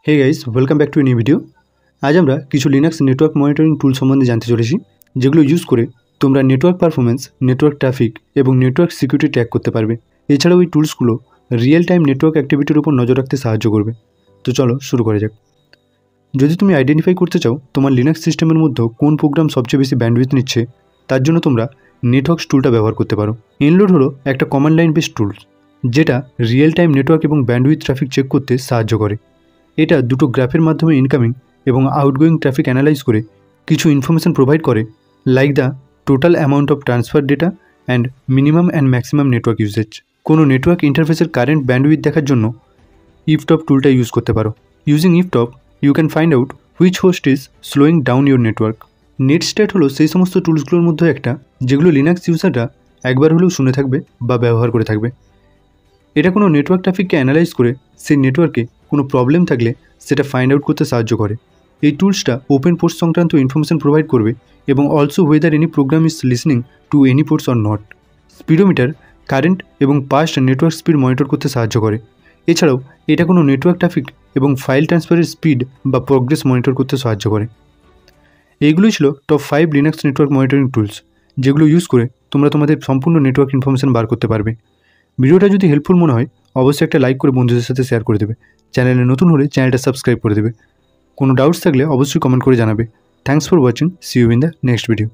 Hey guys welcome back to a new video. आज আমরা কিছু লিনাক্স নেটওয়ার্ক মনিটরিং টুল সম্বন্ধে জানতে চলেছি, যেগুলো ইউজ করে তোমরা নেটওয়ার্ক পারফরমেন্স, নেটওয়ার্ক ট্রাফিক এবং নেটওয়ার্ক সিকিউরিটি ট্র্যাক করতে পারবে। এছাড়াও এই টুলসগুলো রিয়েল টাইম নেটওয়ার্ক অ্যাক্টিভিটির উপর নজর রাখতে সাহায্য করবে। তো চলো শুরু করা যাক। যদি তুমি আইডেন্টিফাই করতে চাও তোমার লিনাক্স সিস্টেমের মধ্যে কোন প্রোগ্রাম সবচেয়ে বেশি ব্যান্ডউইথ নিচ্ছে, তার জন্য তোমরা নেটওয়ার্কস টুলটা ব্যবহার করতে পারো। এনলোড হলো একটা কমান্ড লাইন বেসড টুল, যেটা রিয়েল টাইম নেটওয়ার্ক এবং ব্যান্ডউইথ ট্রাফিক চেক করতে সাহায্য করে। এটা দুটো গ্রাফের মাধ্যমে ইনকামিং এবং আউটগোয়িং ট্রাফিক অ্যানালাইজ করে কিছু ইনফরমেশন প্রোভাইড করে, like the total amount of transfer data and minimum and maximum network usage. কোনো নেটওয়ার্ক ইন্টারফেসের কারেন্ট ব্যান্ডউইথ দেখার জন্য ইফটপ টুলটা ইউজ করতে পারো। Using iftop you can find out which host is slowing down your network. Netstat হলো সেই সমস্ত টুলসগুলোর মধ্যে একটা যেগুলো লিনাক্স ইউজাররা একবার হলেও শুনে থাকবে বা ব্যবহার করে থাকবে। এটা কোনো নেটওয়ার্ক ট্রাফিককে অ্যানালাইজ করে সেই নেটওয়ার্কে কোনো প্রবলেম থাকলে সেটা ফাইন্ড আউট করতে সাহায্য করে। এই টুলসটা ওপেন পোর্টস সংক্রান্ত ইনফরমেশন প্রোভাইড করবে এবং also weather any programme is listening to any ports or not. Speedometer current এবং পাস্ট নেটওয়ার্ক স্পিড মনিটর করতে সাহায্য করে। এছাড়াও এটা কোনো নেটওয়ার্ক ট্রাফিক এবং ফাইল ট্রান্সফারের স্পিড বা প্রোগ্রেস মনিটর করতে সাহায্য করে। এইগুলোই ছিল top 5 Linux network monitoring tools, যেগুলো ইউজ করে তোমরা তোমাদের সম্পূর্ণ নেটওয়ার্ক ইনফরমেশন বার করতে পারবে। ভিডিওটা যদি হেল্পফুল মনে হয় অবশ্যই একটা লাইক করে বন্ধুদের সাথে শেয়ার করে দেবে। চ্যানেলে নতুন হলে চ্যানেলটা সাবস্ক্রাইব করে দেবে। কোনো ডাউটস থাকলে অবশ্যই কমেন্ট করে জানাবে। Thanks for watching, see you in the next video.